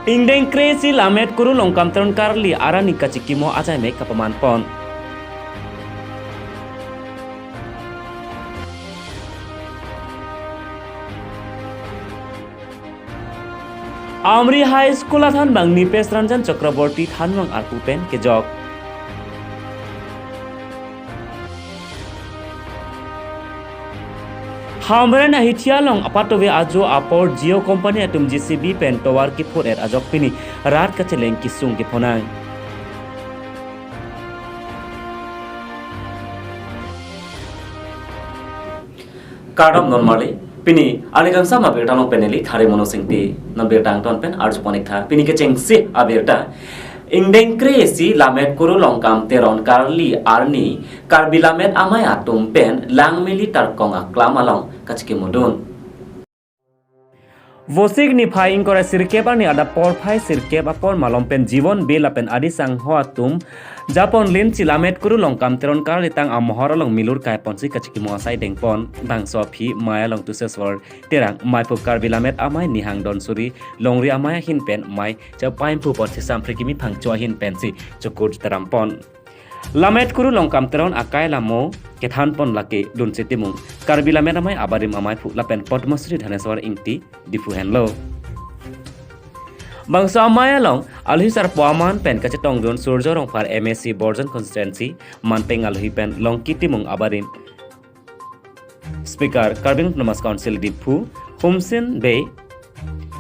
Ingdeng kresi lamet kuru longkam teron karli arani kacikimo ajai mek kapaman pon. Amri High School athan bang Nipes Ranjan Chakraborty thanwang arpupen ke jok. Hamren ahithia long apatove ajo apor Jio company atum JCB pen towar ki phor er ajok pini rat ka cheleng ki sung ki phonang. Kadam normally pini aligang sama berta long peneli thare mono singti nam berta ton pen arju ponik tha pini ke chengsi aberta ingdeng kresi lamet kuru longkam teron karli arni karbi lamet amai atum pen langmeli tarkong aklam along kachke modun Vosig ni phaing kora sirkep ani ada por phai sirkep apor malom pen jibon bela pen adi sang ho atum Japon lin cilamet kuru longkam teron kar litang amohor long milur kai ponsi kachiki mo asai dengpon bang sopi maya long tuseswar terang mai pukar bilamet amai nihang don suri longri amai hin pen mai chapaim pu pot sam prikimi phang chwa hin pen si chukur terampon Lamet kuru longkam teron akai lamo kethan pon lake dun sitimung karbi lamet amai abarim amai pu lapen potmasri dhaneswar ingti difu henlo Bangsa amaya long alhisar puaman pen kacetong don surjo rong par MSC Borjan constituency manpeng alhi pen long kitimung abarim Speaker Karbin Promas Council dipu Humsin Bay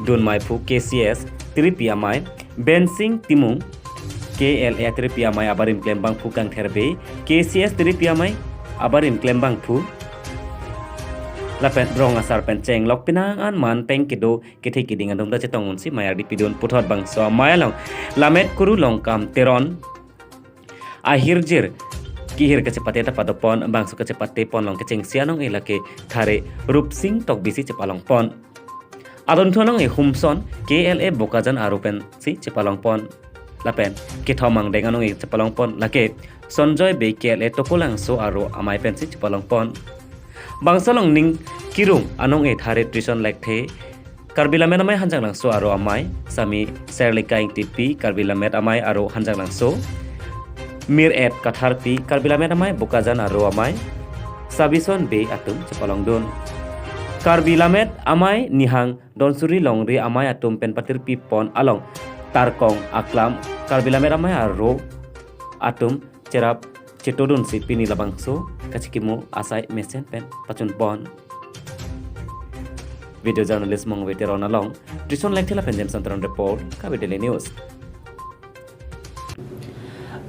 dun mai pu KCS Tripia mai Bensing Timung KLA Tripia mai abarim klembang pu kang therbe KCS Tripia mai abarim klembang pu Lapen rong asar penceng lok pinang an man peng kido kithi kiding andom da chetong unsi mayar di pidon puthot bang so mayalong lamet kuru longkam teron ahirjir kihir kecepate ta padopon bang so kecepate pon long keceng sianong elake thare rupsing tok bisi cepalong pon adon thonong e humson KLA bokajan arupen si cepalong pon lapen kithomang denganong e cepalong pon lake sonjoy be KLA tokolang so aro amai pen si cepalong pon Bangsalong ning kirung anong e thare tuition lekthe karbilamet amai hanjang langso aro amai sami serlika ing tipi karbilamet amai aro hanjang langso mir et katharpi karbilamet amai bukajan aro amai sabison be atum chepalong don karbilamet amai nihang donsuri longri amai atum pen patir pi pon along tarkong aklam karbilamet amai aro atum cerap cetodun si pini labangso kachikimo asai mesen pen pachun pon video journalist mong veteran along trison lekthela penjem santron report kabitele news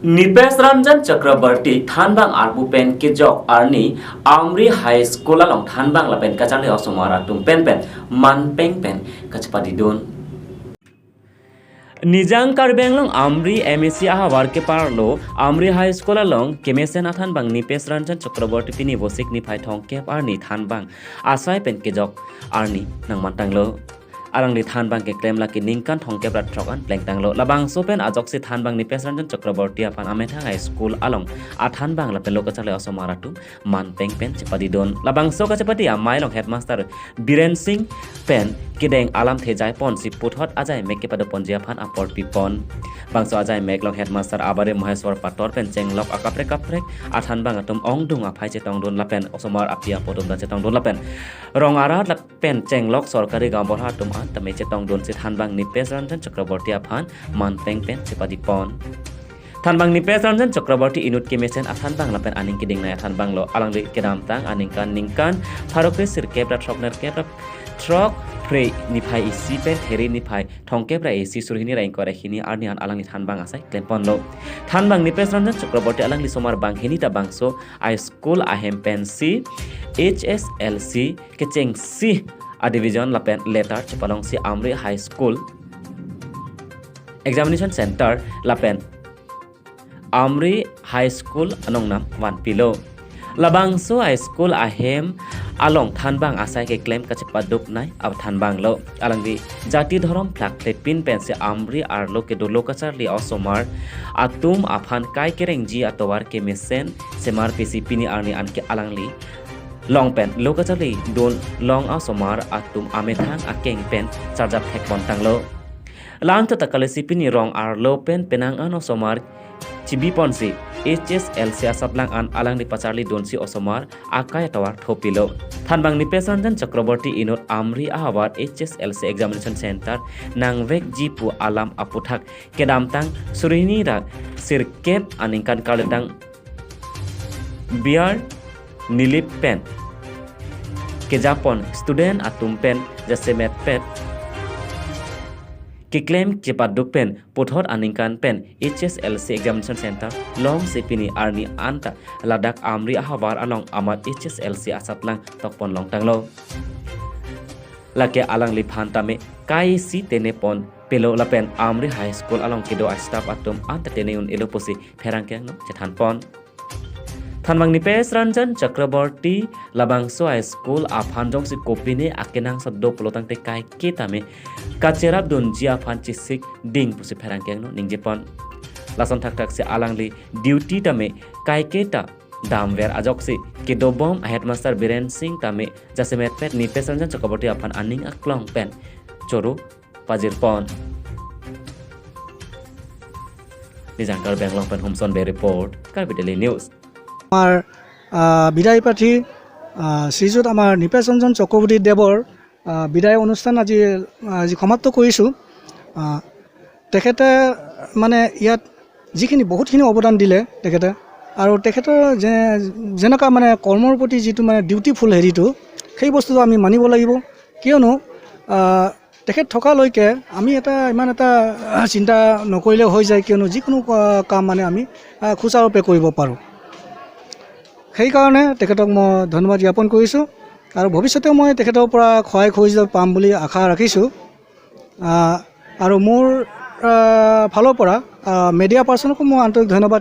Nipes Ranjan Chakraborty thanbang arbu pen ke jok arni Amri High School along thanbang la pen kachale osomara tum pen man peng pen kachpadi don Nijang karbenglong Amri MSC ahawar ke parlo Amri High School along kemesen athan bang Nipes Ranjan Chakraborty pini bosik ni phai thong kep arni than bang asai pen ke jok arni nang mantanglo arang li than bang ke klem laki ningkan thong kep rat thokan pleng tanglo labang so pen ajok si than bang Nipes Ranjan Chakraborty apan ametha high school along athan bang la pen lokachale osomaratum man peng pen chepadi don labang so ka chepati amai long headmaster Biren Singh pen kideng alam thejai pon si puthot ajai mek ke pada ponjia phan apor pipon bangso ajai mek long headmaster abare maheswar pator pen chenglok akaprek athan bang atum ongdung aphai chetong don lapen osomar apia podom da chetong don lapen rong arat la pen chenglok sorkari gambor hatum an tame chetong don si than bang Nipes Ranjan Chakraborty aphan man peng pen chepadi pon than bang Nipes Ranjan Chakraborty inut kemesen athan bang lapen aning kiding na athan bang lo alang li kedam tang aningkan pharokre sirkep ra thokner kep trok pre ni phai isi pen theri ni phai thongke pra isi surhini rain kore hini arni an alang ni than bang asai klempon lo than bang Nipes Ranjan Chakraborty alang li somar bang hini ta bangso I school ahem pen si HSLC kecheng si a division lapen letter chepalong si Amri High School examination center lapen Amri High School anong nam wan pilo labangso high school ahem along thanbang asai ke claim kachepaduk nai ab thanbang lo alangdi jati dhorom flak pin pense Amri arlo ke dolo kachar li osomar atum aphan kai kereng ji atowar ke mesen semar pc pini arni anke alangli long pen lokachar li don long osomar atum amethang akeng pen charjap thek bontang lo Lang tatakale sipini rong ar lopen penang an osomar cibi ponsi HSLC asaplang an alang ni pasarli donsi osomar akai tawar thopilo thanbang ni pesanjan chakraborty inot amri ahawar HSLC examination center nangvek jipu alam aputhak kedamtang surini rak sirkep aningkan kaledang biar nilip pen ke Japon student atum pen jasemet pet ke claim ke paduk pen pothor aningkan pen HSLC examination center long sepini arni anta ladak amri ahawar along amat HSLC asaplang tokpon long tanglo lake alang liphan tame kai si tenepon pelo lapen amri high school along kedo staff atum anta teneun eloposi pherangkeng no chethan pon Thanbang ni PS Ranjan Chakraborty Labangso High School aphanjong si kopine akenang saddo pelotang te kai ketame kacerap don ji aphan chisik ding pusi pherangkeng no ningjepon lason thak se alangli duty tame kai keta damwer ajok si kedobom headmaster Biren Singh tame jasemet pet ni PS Ranjan Chakraborty aphan aning aklong pen choro pajirpon Nijangkar Benglong pen Homson Bay report Karbi Daily News আমাৰ বিদায় প্ৰাৰ্থী শ্ৰীযুত আমাৰ নিপেশৰঞ্জন চক্ৰৱৰ্তী দেৱৰ বিদায় অনুষ্ঠান আজি সমাপ্ত কৰিছোঁ তেখেতে মানে ইয়াত যিখিনি বহুতখিনি অৱদান দিলে তেখেতে আৰু তেখেতৰ যেনেকুৱা মানে কৰ্মৰ প্ৰতি যিটো মানে ডিউটিফুল হেৰিটো সেই বস্তুটো আমি মানিব লাগিব কিয়নো তেখেত থকালৈকে আমি ইমান এটা চিন্তা নকৰিলে হৈ যায় কিয়নো যিকোনো কাম মানে আমি সুচাৰুৰূপে কৰিব পাৰোঁ সেইকাৰণে তেখেতক মই ধন্যবাদ জ্ঞাপন কৰিছোঁ আৰু ভৱিষ্যতেও মই তেখেতৰ পৰা সহায় সহযোগ পাম বুলি আশা ৰাখিছোঁ আৰু মোৰ ফালৰ পৰা মিডিয়া পাৰ্চনকো মই আন্তৰিক ধন্যবাদ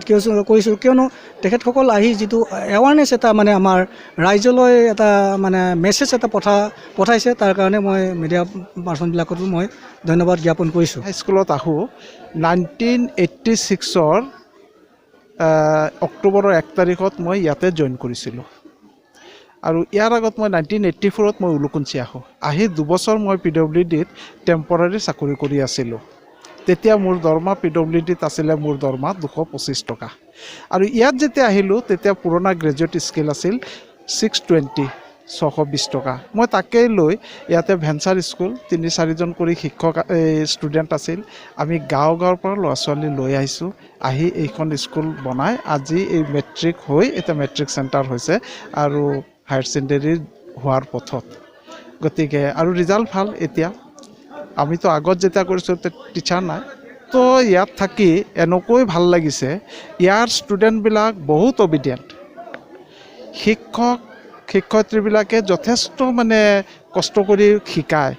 কৰিছোঁ কিয়নো তেখেতসকল আহি যিটো এৱাৰনেছ এটা মানে আমাৰ ৰাইজলৈ এটা মানে মেছেজ এটা পঠাইছে তাৰ কাৰণে মই মিডিয়া পাৰ্চনবিলাকতো মই ধন্যবাদ জ্ঞাপন কৰিছোঁ হাইস্কুলত আহোঁ 1986 অক্টোবৰৰ 1 তাৰিখত মই ইয়াতে জইন কৰিছিলোঁ আৰু ইয়াৰ আগত মই 1984ত মই উলুকুঞ্চি আহি 2 বছৰ মই PWDত টেম্পৰাৰী চাকৰি কৰি আছিলোঁ তেতিয়া মোৰ দৰমহা PWDত আছিলে মোৰ দৰমহা 225 টকা আৰু ইয়াত যেতিয়া আহিলোঁ তেতিয়া পুৰণা গ্ৰেজুৱেট স্কেল আছিল 620 টকা মই তাকেই লৈ ইয়াতে ভেঞ্চাৰ স্কুল 3-4জন কৰি শিক্ষক ষ্টুডেণ্ট আছিল আমি গাঁৱৰ পৰা ল'ৰা ছোৱালী লৈ আহিছোঁ আহি এইখন স্কুল বনাই আজি এই মেট্ৰিক হৈ এটা মেট্ৰিক চেণ্টাৰ হৈছে আৰু হায়াৰ ছেকেণ্ডেৰী হোৱাৰ পথত গতিকে আৰু ৰিজাল্ট ভাল এতিয়া আমিতো আগত যেতিয়া কৰিছোঁ টিচাৰ নাই তো ইয়াত থাকি এনেকৈ ভাল লাগিছে ইয়াৰ ষ্টুডেণ্টবিলাক বহুত অবিডিয়েণ্ট শিক্ষয়িত্ৰীবিলাকে যথেষ্ট মানে কষ্ট কৰি শিকায়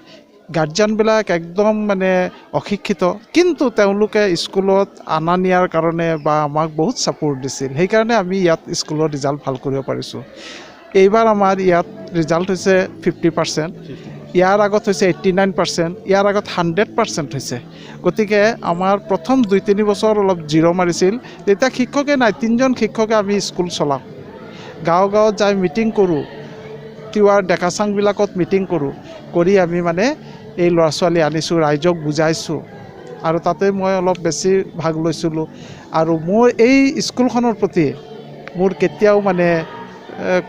গাৰ্জিয়ানবিলাক একদম মানে অশিক্ষিত কিন্তু তেওঁলোকে স্কুলত আনা নিয়াৰ কাৰণে বা আমাক বহুত ছাপোৰ্ট দিছিল সেইকাৰণে আমি ইয়াত স্কুলৰ ৰিজাল্ট ভাল কৰিব পাৰিছোঁ এইবাৰ আমাৰ ইয়াত ৰিজাল্ট হৈছে 50% ইয়াৰ আগত হৈছে 89% ইয়াৰ আগত 100% হৈছে গতিকে আমাৰ প্ৰথম 2-3 বছৰ অলপ জিৰ' মাৰিছিল তেতিয়া শিক্ষকে নাই 3জন শিক্ষকে আমি স্কুল চলাওঁ গাঁৱত যাই মিটিং কৰোঁ তিৱাৰ ডেকাচাংবিলাকত মিটিং কৰোঁ কৰি আমি মানে এই ল'ৰা ছোৱালী আনিছোঁ ৰাইজক বুজাইছোঁ আৰু তাতে মই অলপ বেছি ভাগ লৈছিলোঁ আৰু মোৰ এই স্কুলখনৰ প্ৰতি মোৰ কেতিয়াও মানে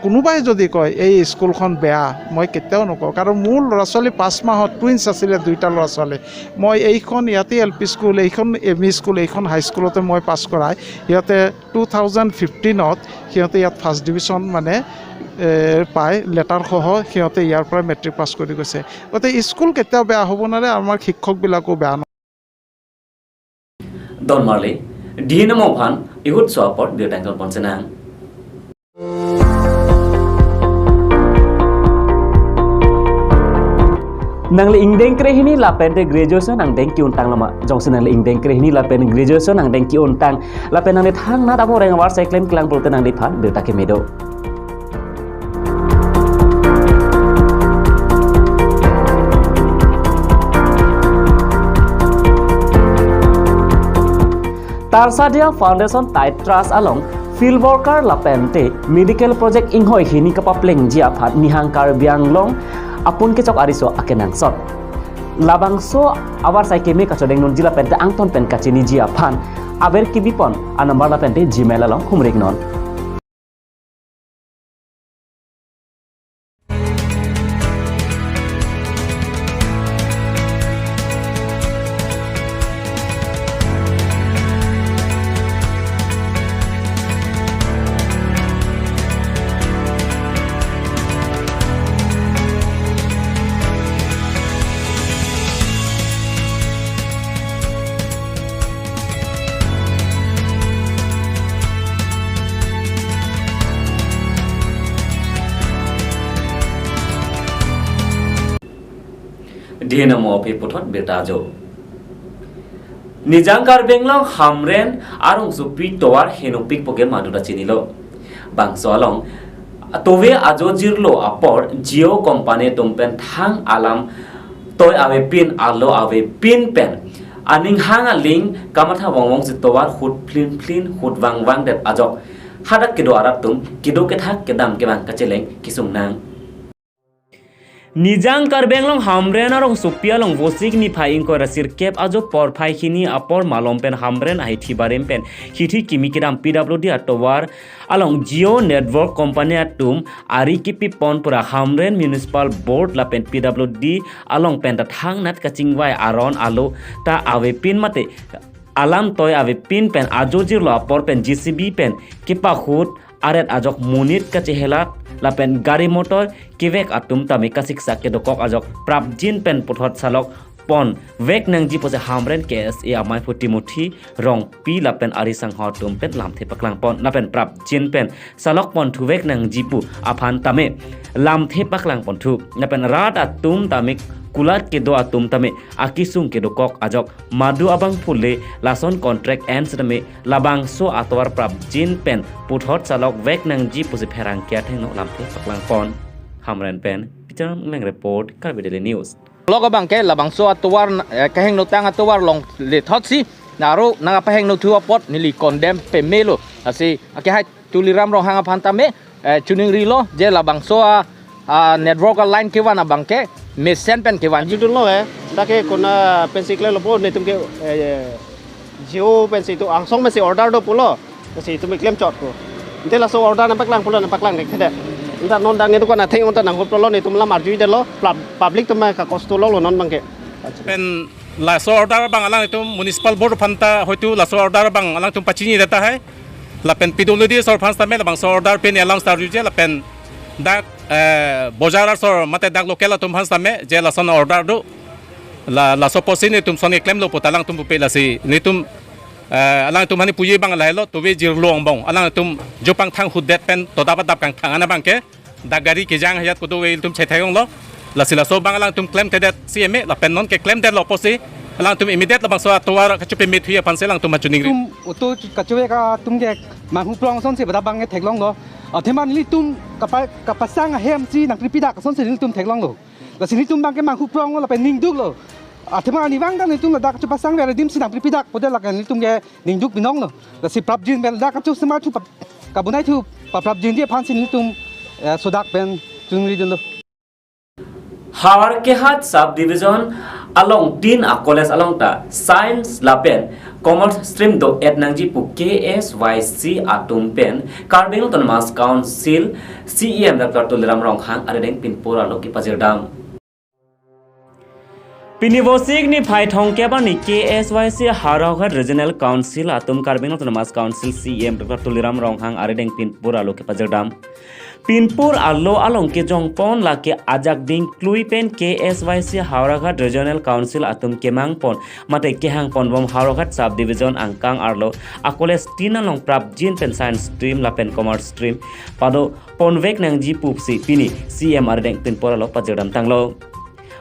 কোনোবাই যদি কয় এই স্কুলখন বেয়া মই কেতিয়াও নকওঁ কাৰণ মোৰ ল'ৰা ছোৱালী 5 মাহত টুইনছ আছিলে 2টা ল'ৰা ছোৱালী মই এইখন ইয়াতে LP স্কুল এইখন ME স্কুল এইখন হাইস্কুলতে মই পাছ কৰাই সিহঁতে 2015ত সিহঁতে ইয়াত ফাৰ্ষ্ট ডিভিজন মানে পায় লেটাৰ সহ সিহঁতে ইয়াৰ পৰা মেট্ৰিক পাছ কৰি গৈছে গতিকে স্কুল কেতিয়াও বেয়া হ'ব নোৱাৰে আমাৰ শিক্ষকবিলাকো বেয়া নহয় Donmarli Dinamophan Ihut Swaport Dirtangkal Ponsenang Nangli ingdeng krehini lapen de graduation nang dengki untang lama jongsen nangli ingdeng krehini lapen graduation nang dengki untang lapen nang thang na damo reng war cycling klang pulte nang di phan berta ke medo Tarsadia Foundation Tight Trust along field worker lapente medical project inghoi hini kapapleng jia phat nihangkar bianglong apun kecok ariso akenang sot labangso awar sai kemi kachodeng non jila pente angton pen kachini jia phan aber kibipon a number la pente gmail along humrik non Dinamo pe putot betajo Nijangkar benglong hamren arong supi toar henopik poke maduda chinilo bangso along tove ajo jirlo apor Jio company tumpen thang alam toy ave pin alo ave pin pen aning hanga ling kamatha wongwong sitowar hut flin hut wang det ajok hadak kido aratum kido ke thak kedam ke bang kacheleng kisung nang Nijangkar benglong hamren arong supia long vosik ni phaing ko rasir kep ajo por phai khini apor malompen hamren ai thibarem pen hithi kimikidam PWD atowar along Jio network company atum ari kipi pon pura hamren municipal board la pen PWD along pen ta thang nat kachingwai aron alo ta ave pin mate alam toy ave pin pen ajo jirlo apor pen GCB pen kipa khut aret ajok munit kachehelat lapen gari motor kivek atum tami kasik sak kedokok ajok prapjin pen puthot salok pon vek nang ji pose hamren KSA amai putimuthi rong pi lapen ari sang hotum pen lamthe paklang pon lapen prapjin pen salok pon thu vek nang jipu aphan tame lamthe paklang pon thu lapen rat atum tami kulat kedo atum tame akisung kedokok ajok madu abang phule lason contract ends tame labang so atwar prapjin pen puthot salok vek nang ji pose pherang kya thengno lamthe paklang pon hamren pen picham meng report Karbidele news Logo bangke labang so atuar kaheng no tang atuar long le thot si naru na paheng no thua pot nili condemn pe melo asi ake hai tuliram ro hanga phantame chuning rilo je labang so network line ke wana bangke mesen pen ke wan Jidul lo dake kona pensikle lo po ne tumke Jio pensi tu angsong mesti order do pulo mesti tumke claim chot ko inte la so order na paklang pulo na paklang ne khede nta non dang itu kona theng onta nang ko lo ne tumla marjui de lo public tuma ka costo lo non bangke pen la so order bang alang itu municipal board phanta hoitu la so order bang alang tum pachini data hai la pen PWD sor phanta me la bang so order pen alang star je la pen dak bojara sor mate dak lokela tum phanta me je la son order do la so posini tum son claim lo potalang tum pe la si ni tum alang tum hani puji bang lai lo to we jir long bang alang tum jopang thang hudet pen to dapat dap kang thang ana bang ke dagari ke jang hayat ko do we tum chethayong lo la sila so bang alang tum claim tedet CMA la pen non ke claim det lo posi alang tum immediate la bang so atwar ka chupe mit hiya pan selang tum machuning tum oto kachowe ka tum ge mahu plong son se bada bang ge theklong lo theman li tum kapasang hem chi nang tripida ka son se li tum theklong lo la sini tum bang ge mahu plong lo pen ning duk lo theman ni bang dang tum la dak chu pasang ve dim sinang tripida podel la kan li tum ge ning duk binong lo la si prap jin ben dak chu smart chu ka bunai chu prap jin dia phan sin li tum sodak pen chung ri lo Hawar ke hat sub division along tin a college along ta science lapen commerce stream do et nangji pu KSYC atum pen Karbeng Autonomous Council CEM Dr. Tuliram Ronghang aredeng pinpura loki pajirdam Pinivosik ni phai thongke ba ni KSYC Haroghat Regional Council atum Karbeng Autonomous Council CEM Dr. Tuliram Ronghang aredeng pinpura loki pajirdam Pinpur allo along ke jongpon la ke ajak ding klui pen KSYC Hauraghat Regional Council atum kemang pon mate kehang pon bom Hauraghat sub division angkang arlo akoles tin along prap jin pen science stream la pen commerce stream pado ponvek nang ji pupsi pini CM ardeng pinpur allo pajerdam tanglo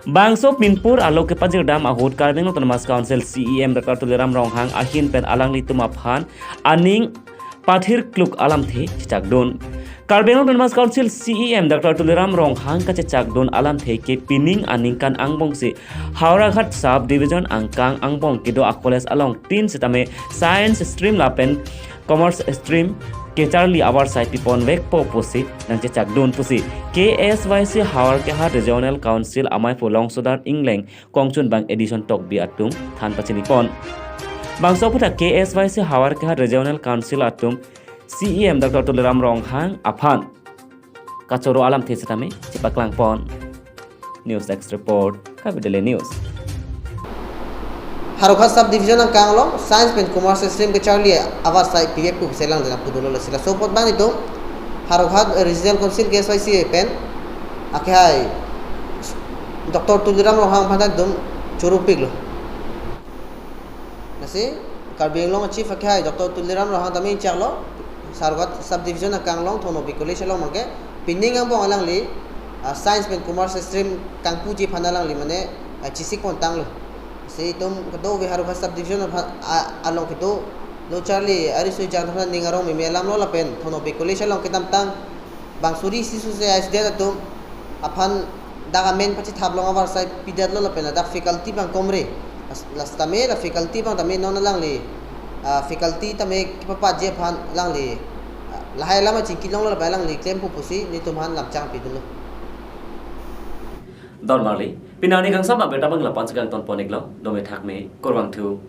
Bangso Pinpur allo ke pajerdam ahut Karbeng Autonomous Council CEM Dr. Tuliram Ronghang ahin pen alang litum aphan aning pathir kluk alam the chakdon Karbeng Autonomous Council CEM Dr. Tuliram Ronghang ka chakdon alam the ke pining aningkan angbong se Hauraghat sub division angkang angbong kido akoles along tin setame science stream lapen commerce stream ke Charlie awar sai pipon vek po pusi nang chak dun pusi KSYC hawar ke ha regional council amai polong sodar England kongchun bang edition tok bi atum than pachini pon bangso puta KSYC hawar ke ha regional council atum CEM Dr. Tuliram Ronghang aphan kachoro alam thesitame chipaklang pon News Desk report Capital News Harukha subdivision ang Kanglong Science and Commerce Stream ke Charlie awas sai PF ku selang dalam pudulo sila support bang itu Harukha regional council KSYC pen akhai Dr. Tuliram Rohang pantat dum curupik lo nasi Karbing long chief akhai Dr. Tuliram Rohang tamin chaklo Harukha subdivision ang Kanglong thono bikuli sila mangke pining ang bong alang li Science and Commerce Stream kangpuji panalang li mane cisik pon tanglo si tum kedo we Harukha subdivision along kedo no Charlie ari sui jang thana ningarong me melam lo lapen thono bikuli sila kitam tang bang suri sisu se as dia tum aphan daga men pachi thablong awar sai pidat lo lapen da faculty bang komre lastame la faculty bang tame non lang li faculty tame papa je phan lang li lahai lama chi kilong lo lang li claim pu pusi ni tum han lam chang pidulo Don Marley pinani kang sama beta bang lapan segang ton ponik lo dome thak me korwang thu